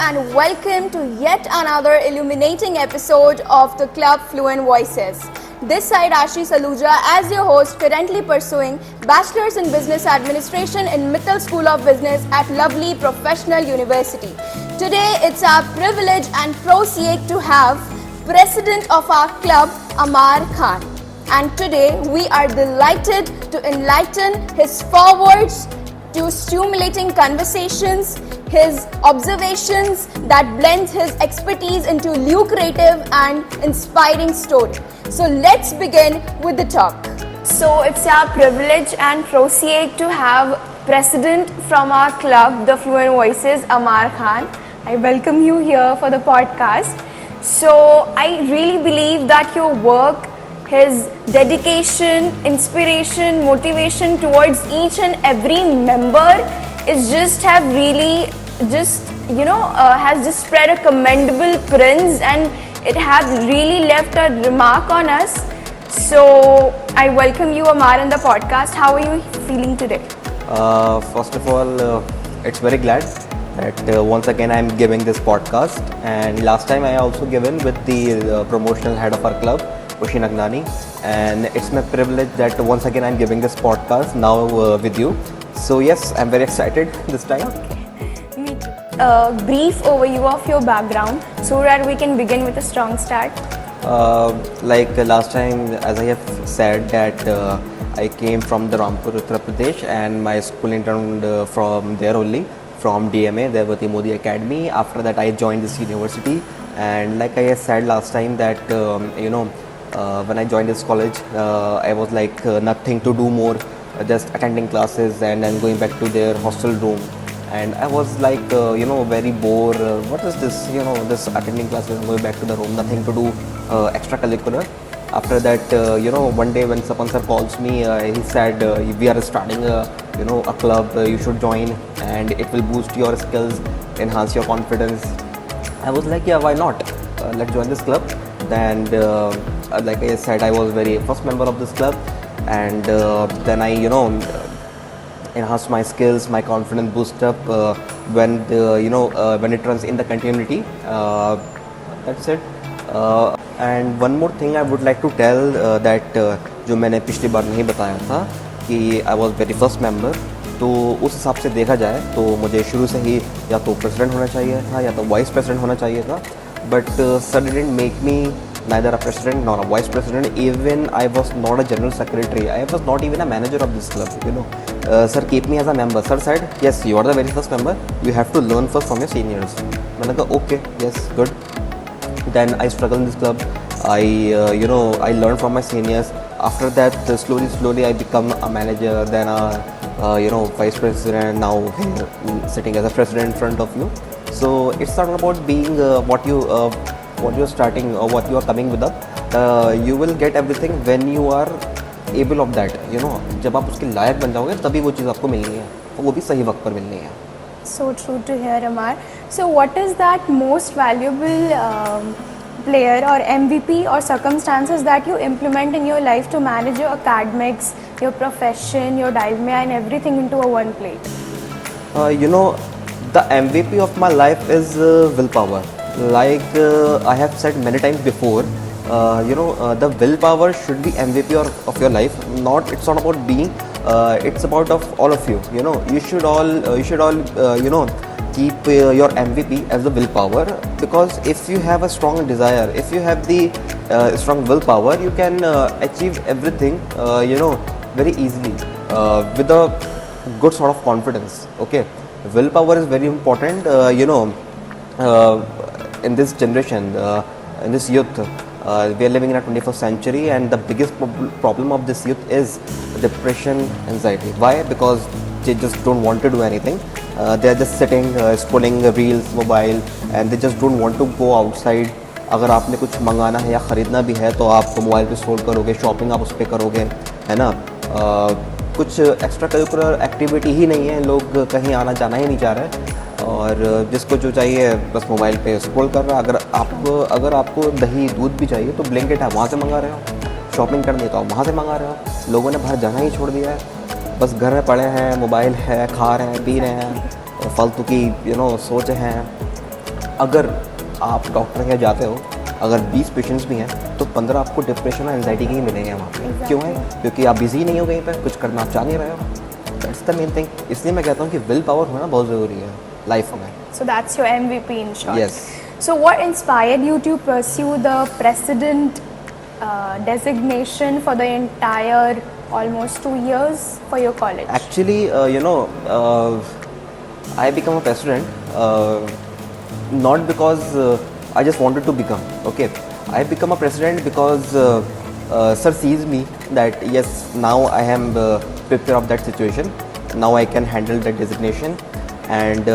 and welcome to yet another illuminating episode of the Club Fluent Voices. This side Ashi Saluja as your host, currently pursuing Bachelor's in Business Administration in Mittal School of Business at Lovely Professional University. Today it's our privilege and proceed to have President of our club, Amar Khan. And today we are delighted to enlighten his forwards to stimulating conversations, his observations that blends his expertise into lucrative and inspiring story. So let's begin with the talk. So it's our privilege and proceed to have President from our club, the Fluent Voices, Amar Khan. I welcome you here for the podcast. So I really believe that your work, his dedication, inspiration, motivation towards each and every member is just have really has just spread a commendable presence, and it has really left a remark on us. So I welcome you, Amar, in the podcast. How are you feeling today? First of all, it's very glad that once again I'm giving this podcast, and last time I also given with the promotional head of our club, Ushi Nagnani, and it's my privilege that once again I'm giving this podcast now with you. So yes, I'm very excited this time. Okay. Me too. Brief overview of your background so that we can begin with a strong start. Like last time, as I have said that I came from the Rampur, Uttar Pradesh, and my schooling turned from there only, from DMA, Devati Modi Academy. After that I joined this university, and like I said last time that when I joined this college, I was like nothing to do more, just attending classes and then going back to their hostel room. And I was like, very bored. What is this? This attending classes and going back to the room, nothing to do extracurricular. After that, one day when Sapan sir calls me, he said, we are starting a club, you should join, and it will boost your skills, enhance your confidence. I was like, yeah, why not? Let's join this club. And like I said, I was very first member of this club, and then I enhanced my skills, my confidence boost up when it runs in the continuity. That's it. And one more thing I would like to tell that जो मैंने पिछली बार नहीं बताया था कि I was very first member, तो उस हिसाब से देखा जाए तो मुझे शुरू से ही या तो प्रेसिडेंट होना चाहिए था या तो वाइस प्रेसिडेंट होना चाहिए था. But sir didn't make me neither a president nor a vice president. Even I was not a general secretary. I was not even a manager of this club. Sir kept me as a member. Sir said, yes, you are the very first member. You have to learn first from your seniors. मैंने कहा okay, yes, good. Then I struggled in this club. I learned from my seniors. After that, slowly I become a manager, then a vice president. Now sitting as a president in front of you. So it's not about being what you're starting or what you are coming with up. You will get everything when you are able of that. जब आप उसके लायक बन जाओगे तभी वो चीज़ आपको मिलनी है, और वो भी सही वक्त पर मिलनी है. So true to hear, Amar. So what is that most valuable player or MVP or circumstances that you implement in your life to manage your academics, your profession, your dalmia and everything into a one plate? The MVP of my life is willpower. Like I have said many times before, the willpower should be MVP of your life. It's not about being. It's about of all of you. You should all keep your MVP as the willpower, because if you have a strong desire, if you have the strong willpower, you can achieve everything very easily with a good sort of confidence. Okay. Willpower is very important, in this generation, in this youth. We are living in a 21st century, and the biggest problem of this youth is depression, anxiety. Why? Because they just don't want to do anything. They are just sitting, scrolling reels, mobile, and they just don't want to go outside. अगर आपने कुछ मंगाना है या ख़रीदना भी है तो आप मोबाइल पे स्क्रॉल करोगे, शॉपिंग आप उस पर करोगे, है ना. कुछ एक्स्ट्रा करिकुलर एक्टिविटी ही नहीं है, लोग कहीं आना जाना ही नहीं चाह रहे, और जिसको जो चाहिए बस मोबाइल पे स्क्रॉल कर रहा है. अगर आपको दही दूध भी चाहिए तो ब्लिंकिट है, वहाँ से मंगा रहे हो. शॉपिंग करनी है तो आप वहाँ से मंगा रहे हो. लोगों ने बाहर जाना ही छोड़ दिया है, बस घर में पड़े हैं, मोबाइल है, खा रहे हैं, पी रहे हैं, फालतू की सोच हैं. अगर आप डॉक्टर के यहाँ जाते हो, अगर 20 पेशेंट्स भी हैं तो 15 आपको डिप्रेशन और एंजाइटी के ही मिलेंगे वहाँ पे। क्यों है? क्योंकि आप बिजी नहीं हो कहीं पे, कुछ करना आप चाह नहीं रहे हो। That's the main thing. इसलिए मैं कहता हूँ कि विल पावर होना बहुत ज़रूरी है लाइफ में। So that's your MVP in short. Yes. So what inspired you to pursue the president designation for the entire almost 2 years for your college? Actually, I become a president not because I just wanted to become. Okay, I become a president because sir sees me that yes, now I am prepared of that situation. Now I can handle that designation, and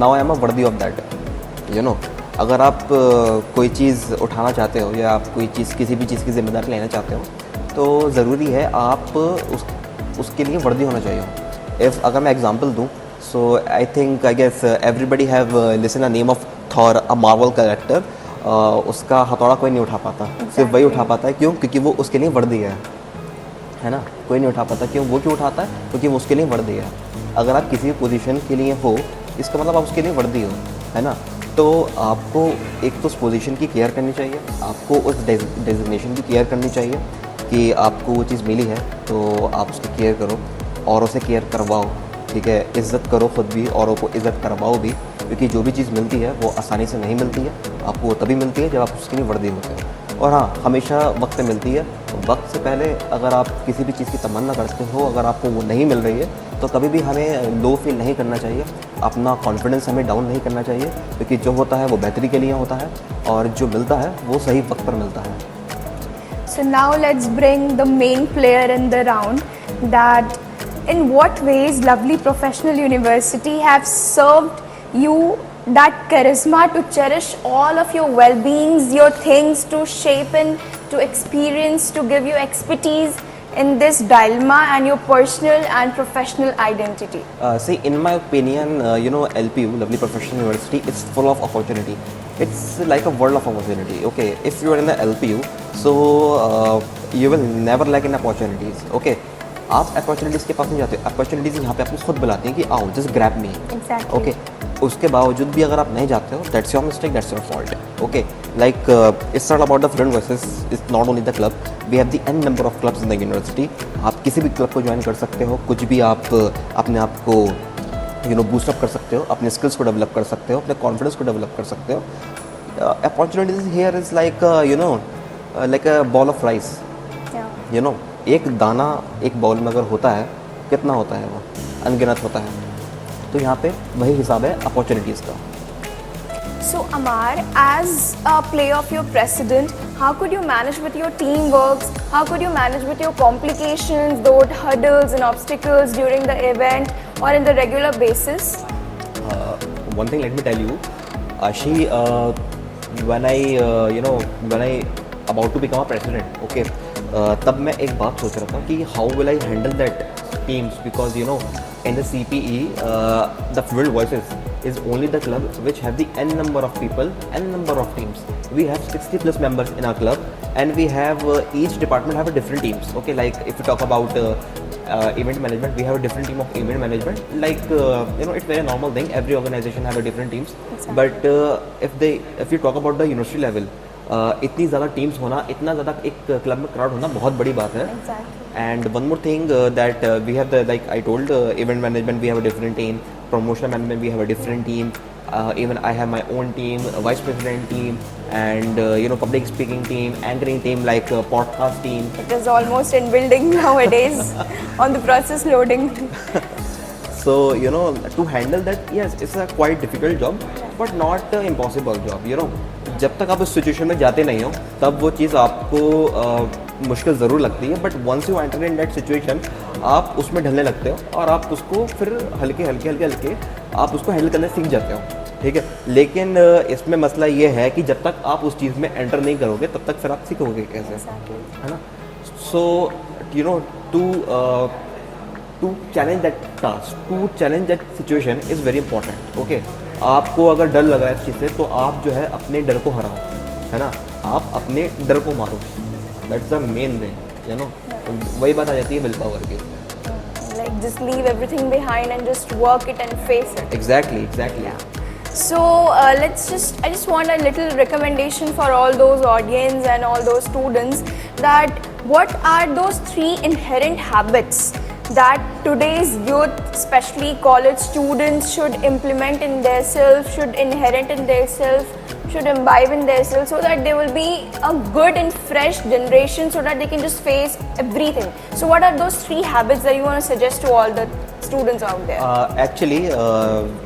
now I am a worthy of that. अगर आप कोई चीज़ उठाना चाहते हो या आप कोई चीज़ किसी भी चीज़ की जिम्मेदारी लेना चाहते हो तो ज़रूरी है आप उसके लिए वर्दी होना चाहिए। अगर मैं एग्जांपल दूं, so I think I guess everybody have listen a name of Thor, a Marvel character. उसका हथौड़ा कोई नहीं उठा पाता, सिर्फ वही उठा पाता है। क्यों? क्योंकि वो उसके लिए वर्दी है ना। कोई नहीं उठा पाता। क्यों? वो क्यों उठाता है? क्योंकि वो उसके लिए वर्दी है। अगर आप किसी भी पोजीशन के लिए हो, इसका मतलब आप उसके लिए वर्दी हो, है ना। तो आपको एक तो उस पोजीशन की केयर करनी चाहिए, आपको उस डेजिग्नेशन की केयर करनी चाहिए कि आपको वो चीज़ मिली है तो आप उसकी केयर करो और उसे केयर करवाओ। ठीक है, इज़्ज़त करो ख़ुद भी, औरों को इज़्ज़त करवाओ भी, क्योंकि जो भी चीज़ मिलती है वो आसानी से नहीं मिलती है। आपको वो तभी मिलती है जब आप उसके लिए वर्दी होते हो। और हाँ, हमेशा वक्त पे मिलती है। वक्त से पहले अगर आप किसी भी चीज़ की तमन्ना करते हो, अगर आपको वो नहीं मिल रही है तो कभी भी हमें लो फील नहीं करना चाहिए, अपना कॉन्फिडेंस हमें डाउन नहीं करना चाहिए, क्योंकि जो होता है वो बेहतरी के लिए होता है और जो मिलता है वो सही वक्त पर मिलता है। So now let's bring the main player in the round, that in what ways Lovely Professional University have served you that charisma to cherish all of your well-beings, your things, to shape and to experience, to give you expertise in this dilemma and your personal and professional identity. See, in my opinion, LPU, Lovely Professional University, is full of opportunity. It's like a world of opportunity. Okay, if you are in the LPU, so you will never lack in opportunities. Okay, आप opportunities के पास नहीं जाते, opportunities यहाँ पे आपको खुद बुलाती हैं कि आओ, just grab me. Exactly. Okay, उसके बावजूद भी अगर आप नहीं जाते हो, that's your mistake, that's your fault. Okay, like it's not about the friend versus, it's not only the club, we have the N number of clubs in the university. आप किसी भी क्लब को ज्वाइन कर सकते हो, कुछ भी आप अपने आप को बूस्टअप कर सकते हो, अपने स्किल्स को डेवलप कर सकते हो, अपने कॉन्फिडेंस को डेवलप कर सकते हो। Opportunities here is like like a ball of rice. Yeah. एक दाना एक बाउल में अगर होता है, कितना होता है वो? अनगिनत होता है। तो यहाँ पे वही हिसाब है अपॉर्चुनिटीज़ का। So Amar, as a player of your president, how could you manage with your teamwork? How could you manage with your complications, those hurdles and obstacles during the event or in the regular basis? One thing, let me tell you, Ashi, when I about to become a president, okay, तब मैं एक बात सोच रहा था कि how will I handle that teams, because in the CPE, the Field Voices is only the club which have the n number of people, n number of teams. We have 60 plus members in our club, and we have each department have a different teams. Okay, like if you talk about event management, we have a different team of event management. Like it's very normal thing. Every organization have a different teams. Exactly. But if you talk about the university level, इतनी ज़्यादा teams होना, इतना ज़्यादा एक club में crowd होना बहुत बड़ी बात है। And one more thing that we have the, like I told, event management we have a different team, promotion management we have a different team, even I have my own team, vice president team, and public speaking team, anchoring team, like podcast team. It is almost in building nowadays on the process loading. So to handle that, yes, it's a quite difficult job, but not impossible job. जब तक आप उस situation में जाते नहीं हो तब वो चीज़ आपको मुश्किल ज़रूर लगती है, but once you enter in that situation आप उसमें ढलने लगते हो और आप उसको फिर हल्के आप उसको हैंडल करने सीख जाते हो। ठीक है, लेकिन इसमें मसला ये है कि जब तक आप उस चीज़ में एंटर नहीं करोगे तब तक फिर आप सीखोगे कैसे, है ना। So to challenge that task, to challenge that situation is very important. Okay, आपको अगर डर लग रहा है इस चीज़ से तो आप जो है अपने डर को हराओ, है ना, आप अपने डर को मारो, दैट्स द मेन थिंग। वही बात आ जाती है विल पावर की। Like just leave everything behind and just work it and face it. Exactly. Yeah. So I just want a little recommendation for all those audience and all those students, that what are those 3 inherent habits that today's youth, especially college students, should implement in their self, should inherit in their self, should imbibe in their self, so that they will be a good and fresh generation, so that they can just face everything. So what are those 3 habits that you want to suggest to all the students out there? Actually,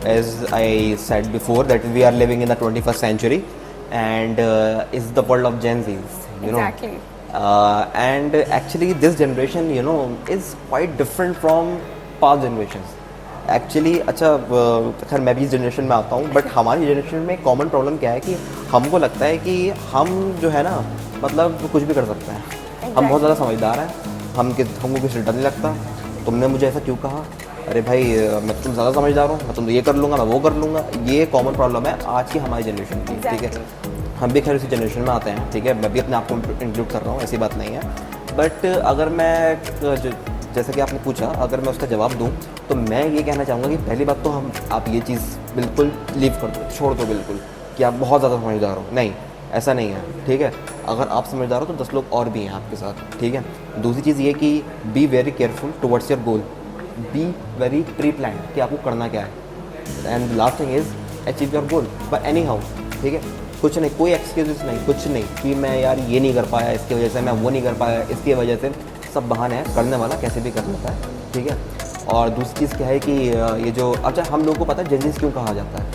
as I said before, that we are living in the 21st century, and it's the world of Gen Zs, you Exactly. know. And actually, this generation, you know, is quite different from past generations. Actually अच्छा, खैर मैं भी इस generation में आता हूँ, but हमारी generation में कॉमन प्रॉब्लम क्या है कि हमको लगता है कि हम जो है ना, मतलब कुछ भी कर सकते हैं। हम बहुत ज़्यादा समझदार हैं, हमको कुछ डर नहीं लगता। तुमने मुझे ऐसा क्यों कहा? अरे भाई, मैं तुम ज़्यादा समझदार हूँ, मैं तुम ये कर लूँगा, मैं वो कर लूँगा। ये कॉमन प्रॉब्लम है आज की हमारी जनरेशन की, ठीक है। हम भी खैर उसी जनरेशन में आते हैं, ठीक है। मैं भी अपने आप को इंक्लूड कर रहा हूँ, ऐसी बात नहीं है। बट अगर मैं जैसा कि आपने पूछा, अगर मैं उसका जवाब दूं तो मैं ये कहना चाहूँगा कि पहली बात तो आप ये चीज़ बिल्कुल लीव कर दो, छोड़ दो बिल्कुल कि आप बहुत ज़्यादा समझदार हो। नहीं, ऐसा नहीं है, ठीक है। अगर आप समझदार हो तो 10 लोग और भी हैं आपके साथ, ठीक है। दूसरी चीज़ ये कि be very careful towards your goal, be very pre plan कि आपको करना क्या है। And last thing is achieve your goal by any how, ठीक है। कुछ नहीं, कोई एक्सक्यूजेस नहीं, कुछ नहीं कि मैं यार ये नहीं कर पाया इसकी वजह से, मैं वो नहीं कर पाया इसकी वजह से। सब बहाने हैं, करने वाला कैसे भी कर लेता है, ठीक है। और दूसरी चीज़ क्या है कि ये जो, अच्छा हम लोगों को पता है जेन जी क्यों कहा जाता है?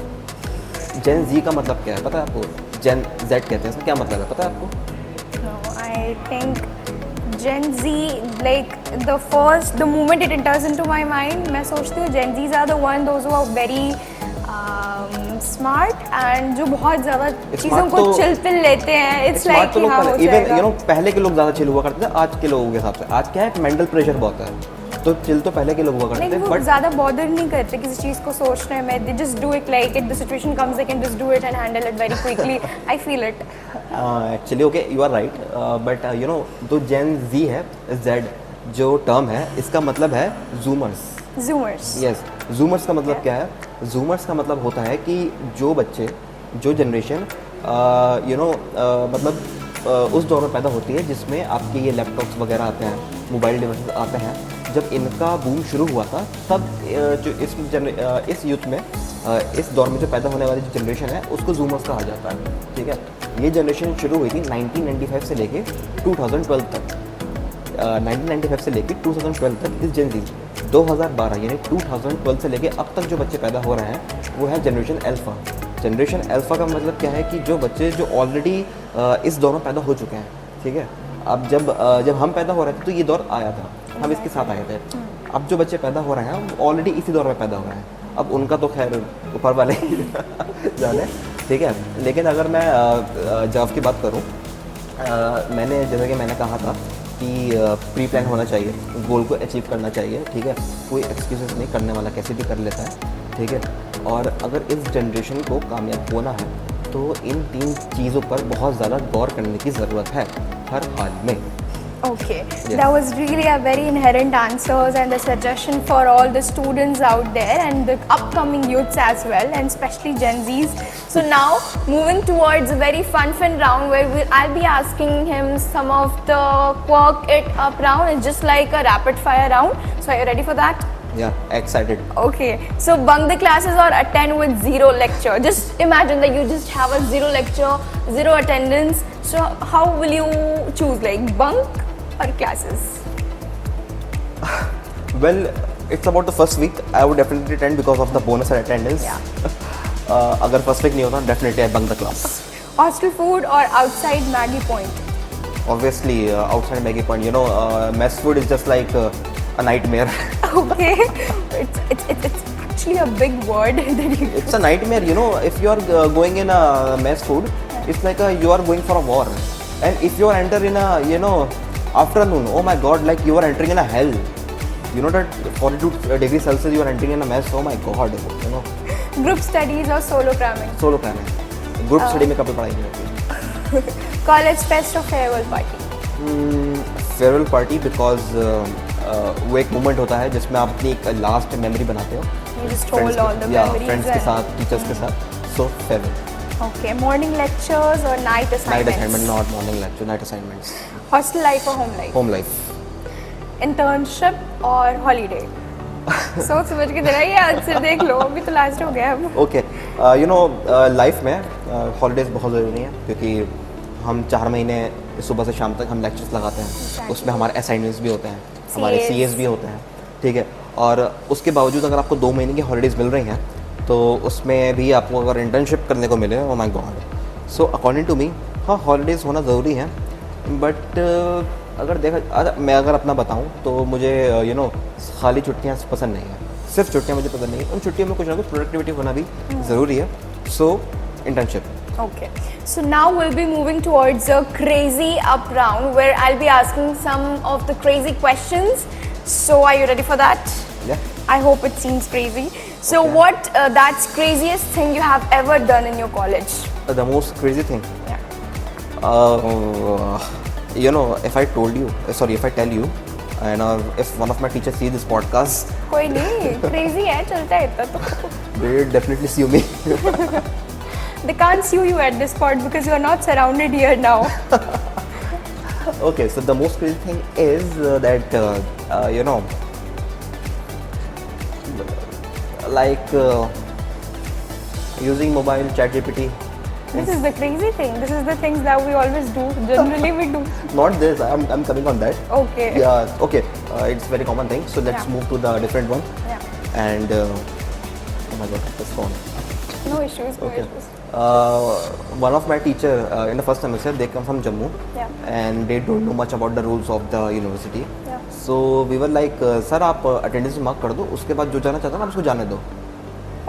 जेन जी का मतलब क्या है पता है आपको? जेन जेड कहते हैं, इसका क्या मतलब है पता है आपको? No, I think Gen Z, like the moment it enters into my mind, मैं सोचती हूँ Gen Zs are the those who are very smart and जो बहुत ज़्यादा चीज़ों को चिल पिल लेते हैं। इट्स लाइक कि हाँ हो जाएगा। इवन यू नो, पहले के लोग ज़्यादा चिल हुआ करते थे आज के लोगों के हिसाब से। आज क्या है, मेंटल प्रेशर बहुत है, तो चिल तो पहले के लोग हुआ करते थे, बट ज़्यादा बॉदर नहीं करते किसी चीज़ को सोचने में। They just do it, like it the situation comes they can just do it and handle it very quickly. I feel it actually. Okay, you are right, but you know जो Gen जी है, Z जो term है, इसका मतलब है जूमर्स। जूमर्स, yes. जूमर्स का मतलब क्या है? जूमर्स का मतलब होता है कि जो बच्चे, जो जनरेशन यू नो मतलब उस दौर में पैदा होती है जिसमें आपके ये लैपटॉप्स वगैरह आते हैं, मोबाइल डिवाइसेस आते हैं। जब इनका बूम शुरू हुआ था तब जो इस यूथ में, इस दौर में जो पैदा होने वाली जो जनरेशन है उसको जूमर्स कहा जाता है, ठीक है। ये जनरेशन शुरू हुई थी 1995 से लेके 2012 तक। 1995 से लेके 2012 तक इस जेन जी 2012 यानी 2012 से लेके अब तक जो बच्चे पैदा हो रहे हैं वो है जनरेशन अल्फ़ा। जनरेशन अल्फ़ा का मतलब क्या है कि जो बच्चे जो ऑलरेडी इस दौर में पैदा हो चुके हैं, ठीक है। अब जब हम पैदा हो रहे थे तो ये दौर आया था, हम इसके साथ आए थे। अब जो बच्चे पैदा हो रहे हैं वो ऑलरेडी इसी दौर में पैदा हो रहे हैं। अब उनका तो खैर ऊपर वाले जाने, ठीक है। लेकिन अगर मैं जॉब की बात करूँ, मैंने जैसा कि मैंने कहा था कि प्री प्लान होना चाहिए, गोल को अचीव करना चाहिए, ठीक है। कोई एक्सक्यूजेस नहीं, करने वाला कैसे भी कर लेता है, ठीक है। और अगर इस जनरेशन को कामयाब होना है तो इन 3 चीज़ों पर बहुत ज़्यादा गौर करने की ज़रूरत है हर हाल में। Okay, that was really a very inherent answers and the suggestion for all the students out there and the upcoming youths as well, and especially Gen Zs. So now moving towards a very fun round where I'll be asking him some of the quirk it up round. It's just like a rapid fire round. So are you ready for that? Yeah, excited. Okay, so bunk the classes or attend with 0 lecture. Just imagine that you just have a 0 lecture, 0 attendance. So how will you choose, like bunk or classes? Well, it's about the first week. I would definitely attend because of the bonus and attendance. Yeah. अगर first week नहीं होता, definitely I bunk the class. Hostel food or outside Maggie Point? Obviously, outside Maggie Point. You know, mess food is just like a nightmare. Okay, it's actually a big word that you. It's a nightmare, you know. If you are going in a mess food, it's like you are going for a war. And if you are enter in a, you know, afternoon, oh my God, like you are entering in a hell. You know that 42 degrees Celsius you are entering in a mess. Oh my God, you know. Group studies or solo cramming? Solo cramming. Group study में कभी पढ़ाई नहीं होती. College fest or farewell party? Farewell party because वो एक moment होता है जिसमें आप अपनी एक लास्ट मेमोरी बनाते हो. You just hold all the memories friends के and- साथ, टीचर्स के साथ. so farewell. Okay, morning lectures or night assignments? Night assignment, not morning lecture, night assignments. Hostel life or home life? Home life. Internship or holiday? सोच समझ के जरा ये answer देख लो, अभी तो लास्ट हो गया अब. ओके, यू नो लाइफ में हॉलीडेज बहुत ज़रूरी हैं क्योंकि हम 4 महीने सुबह से शाम तक हम लेक्चर्स लगाते हैं. Exactly. उसमें हमारे असाइनमेंट्स भी होते हैं, हमारे CAs CAs भी होते हैं, ठीक है. और उसके बावजूद अगर आपको 2 महीने की हॉलीडेज मिल रही हैं तो उसमें भी आपको अगर इंटर्नशिप करने को मिले, oh my God. So according to me, हाँ हॉलीडेज़ होना ज़रूरी है. बट अगर मैं अगर अपना बताऊं तो मुझे यू नो खाली छुट्टियां पसंद नहीं है. सिर्फ छुट्टियां मुझे पसंद नहीं है. उन छुट्टियों में कुछ ना कुछ प्रोडक्टिविटी होना भी ज़रूरी है. सो internship. Okay, so now we'll be moving towards a crazy up round where I'll be asking some of the crazy questions. So are you ready for that? Yeah. I hope it seems crazy. So Okay. what that's craziest thing you have ever done in your college? The most crazy thing. Yeah. You know, if I tell you, and if one of my teachers see this podcast, कोई नहीं, crazy है, चलता है इतना तो. they will definitely sue me. They can't sue you at this point because you are not surrounded here now. Okay, so the most crazy thing is that you know, like using mobile, ChatGPT. This is the crazy thing. This is the things that we always do. Generally we do. Not this. I'm coming on that. Okay. Yeah. Okay. It's very common thing. So let's Yeah. move to the different one. Yeah. And oh my God, this phone. No issues. No Okay. issues. One of my teacher in the first semester, they come from Jammu, Yeah. and they don't know much about the rules of the university. Yeah. So we were like, sir आप attendance mark कर दो, उसके बाद जो जाना चाहता है ना आप उसको जाने दो.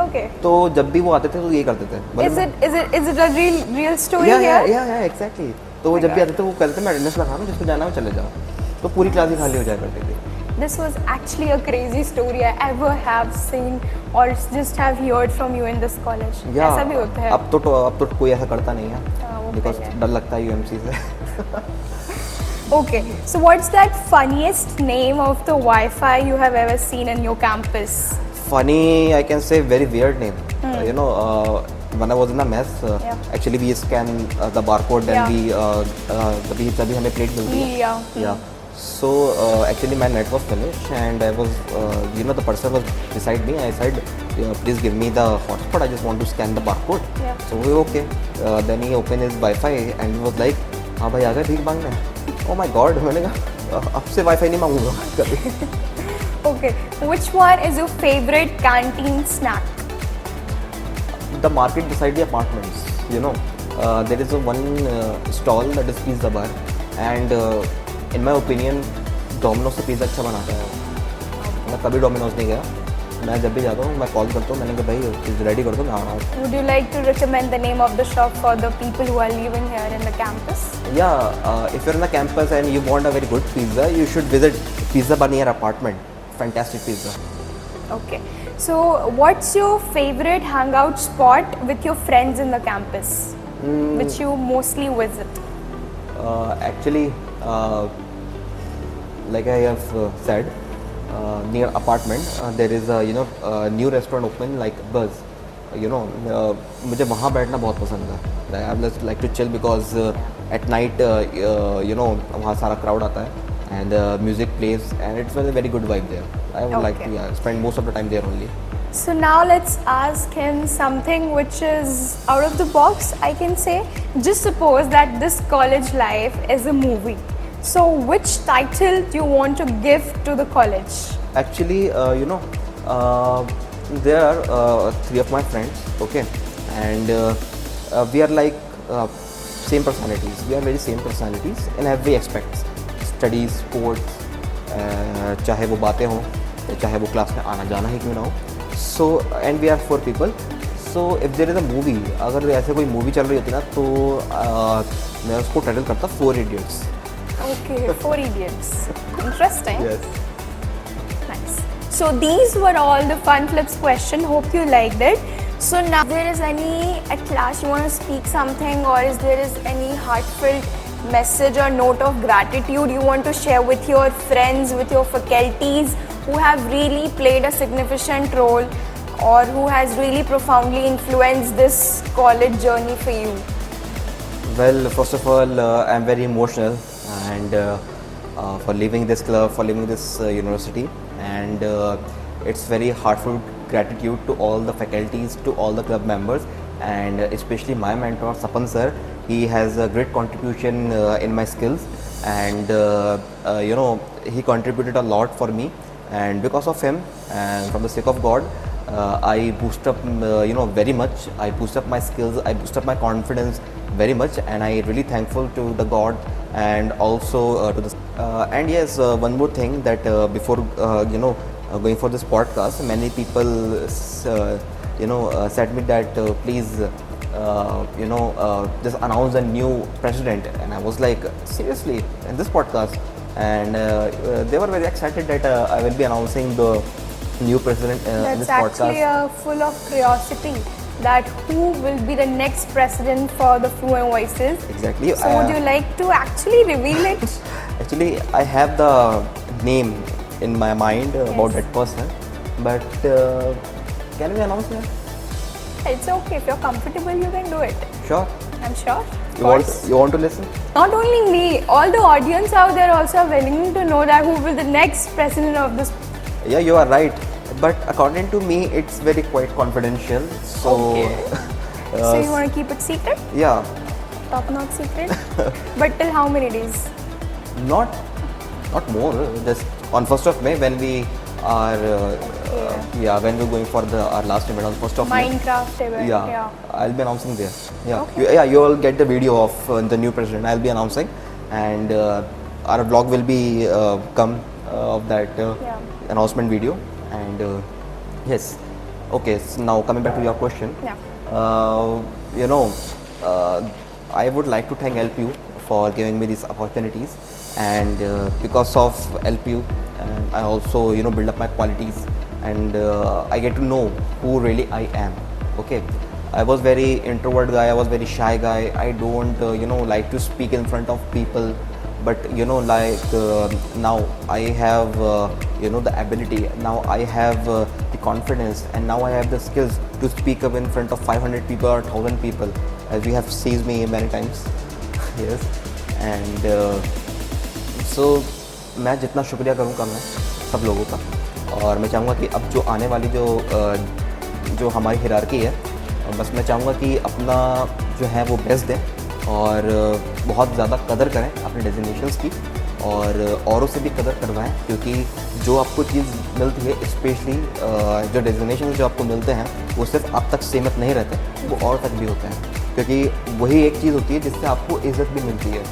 Okay. तो जब भी वो आते थे तो ये करते थे. Is it a real story here? Yeah, exactly. तो वो जब भी आते थे वो कहते थे मैं अटेंडेंस लगा रहा हूँ, जिसको जाना है वो चले जाओ. तो पूरी क्लास ही खाली हो जाया करती थी. This was actually a crazy story I ever have seen or just have heard from you in this college. Yeah. ऐसा भी होता है. अब तो कोई ऐसा करता नहीं है. हाँ, वो Because पहले. डर लगता है UMC से. Okay. So what's that funniest name of the Wi-Fi you have ever seen in your campus? Funny, I can say very weird name. You know, when I was in the mess, Yeah. actually we scan the barcode Yeah. and we तभी हमें plate मिलती है. Yeah. Yeah. So actually my net was finished and I was, you know, the person was beside me. I said, please give me the hotspot. I just want to scan the barcode. Yeah. So we were okay. Then he opened his Wi-Fi and he was like, हाँ भाई आ गए भीख मांगने. Oh my God, मैंने कहा अब से Wi-Fi नहीं मांगूंगा कभी. Okay. Which one is your favorite canteen snack? The market beside the apartments, you know, there is a one stall that is pizza bar, and in my opinion, Domino's से pizza अच्छा बनाता है. मैं कभी Domino's नहीं गया. मैं जब भी जाता हूँ मैं कॉल करता हूँ, मैंने कहा भाई पिज़्ज़ा रेडी कर दो मैं आ रहा हूँ. Would you like to recommend the name of the shop for the people who are living here in the campus? Yeah, if you're in the campus and you want a very good pizza, you should visit Pizza Bar near apartment. Fantastic pizza. Okay. So what's your favorite hangout spot with your friends in the campus? Which you mostly visit? Actually, like I have said, near apartment there is a new restaurant open like Buzz. You know, मुझे वहाँ बैठना बहुत पसंद है. I just like to chill because at night you know वहाँ सारा crowd आता है and music plays and it's a very good vibe there. I would like to spend most of the time there only. So now let's ask him something which is out of the box, I can say. Just suppose that this college life is a movie. So which title do you want to give to the college? Actually, you know, there are 3 of my friends, okay, and we are like same personalities. We are very same personalities in every aspect. Studies, sports, चाहे वो बातें हों, चाहे वो class में आना जाना ही क्यों ना हो. So and we are 4 people. So if there is a movie, अगर ऐसे कोई मूवी चल रही होती ना तो मैं उसको टाइटल करता 4 Idiots. Okay, 4 Idiots. Interesting. Yes. Nice. So these were all the fun flips question. Hope you liked it. So now, if there is any at class you want to speak something, or is there is any heartfelt message or note of gratitude you want to share with your friends, with your faculties who have really played a significant role or who has really profoundly influenced this college journey for you? Well, first of all, I'm very emotional and for leaving this club, for leaving this university, and it's very heartfelt gratitude to all the faculties, to all the club members, and especially my mentor Sapan sir. He has a great contribution in my skills, and he contributed a lot for me, and because of him and from the sake of God, I boost up very much. I boost up my skills, I boost up my confidence very much, and I really thankful to the God and also to the and yes, one more thing that before going for this podcast, many people said me that please just announce a new president, and I was like, seriously, in this podcast? And they were very excited that I will be announcing the new president in this That's podcast. actually full of curiosity that who will be the next president for the Fluent Voices. Exactly. So would you like to actually reveal it? Actually, I have the name in my mind about that person, but can we announce that? It's okay, if you're comfortable you can do it. Sure. I'm sure. Of You want, course. you want to listen? Not only me, all the audience out there also are willing to know that who will the next president of this. Yeah, you are right. But according to me, it's very quite confidential. So, Okay. So you want to keep it secret? yeah, Top not secret? But till how many days? not more. Just on 1st of May when we are when we're going for our last event on 1st of May. Minecraft event. Yeah, I'll be announcing there. Yeah, Okay. you will get the video of the new president. I'll be announcing, and our vlog will be come of that announcement video. And yes, okay. So now coming back to your question, Yeah. I would like to thank LPU for giving me these opportunities, and because of LPU, I also build up my qualities, and I get to know who really I am. Okay, I was very introvert guy. I was very shy guy. I don't like to speak in front of people. But now I have the ability. Now I have the confidence, and now I have the skills to speak up in front of 500 people or 1,000 people, as you have seen me many times. Yes, and so मैं जितना शुक्रिया करूँ कम है सब लोगों का, और मैं चाहूँगा कि अब जो आने वाली जो हमारी हिरार्की है, बस मैं चाहूँगा कि अपना जो है वो बेस्ट दें और बहुत ज़्यादा कदर करें अपने डेजिग्नेशंस की, और औरों से भी कदर करवाएं, क्योंकि जो आपको चीज़ मिलती है, स्पेशली जो डेजिग्नेशन जो आपको मिलते हैं, वो सिर्फ आप तक सीमित नहीं रहते, वो और तक भी होते हैं, क्योंकि वही एक चीज़ होती है जिससे आपको इज़्ज़त भी मिलती है,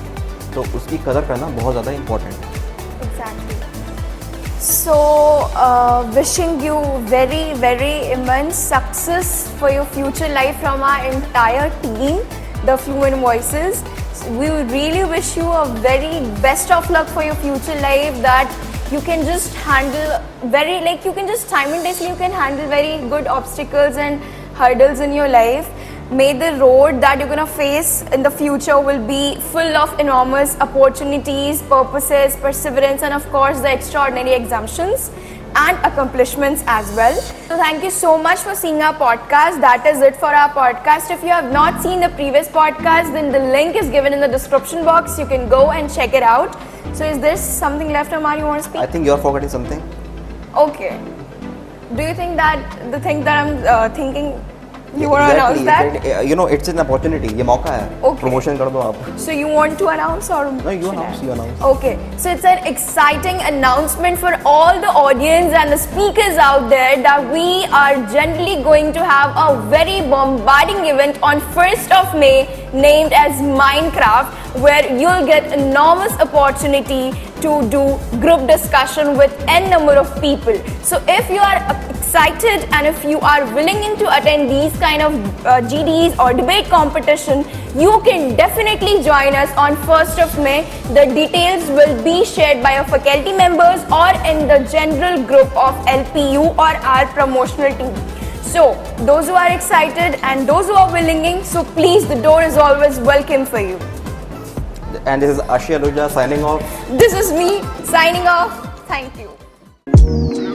तो उसकी कदर करना बहुत ज़्यादा इम्पोर्टेंट है. Exactly. So, wishing you very, very immense success for your future life from our entire team, the Fluent Voices. We really wish you a very best of luck for your future life, that you can just handle simultaneously you can handle very good obstacles and hurdles in your life. May the road that you're gonna face in the future will be full of enormous opportunities, purposes, perseverance, and of course the extraordinary exemptions and accomplishments as well. So thank you so much for seeing our podcast. That is it for our podcast. If you have not seen the previous podcast, then the link is given in the description box. You can go and check it out. So is there something left, Amar, you want to speak? I think you're forgetting something. Okay. Do you think that the thing that I'm thinking, you want to announce that? It's an opportunity. ये मौका है. Okay. Promotion कर दो आप. So you want to announce or? No, you should announce. I? You announce. Okay, so it's an exciting announcement for all the audience and the speakers out there that we are generally going to have a very bombarding event on 1st of May named as Minecraft, where you'll get enormous opportunity to do group discussion with n number of people. So if you are excited and if you are willing to attend these kind of GDs or debate competition, you can definitely join us on 1st of May. The details will be shared by our faculty members or in the general group of LPU or our promotional team. So those who are excited and those who are willing, so please, the door is always welcome for you. And this is Ashi Aluja signing off. This is me signing off. Thank you.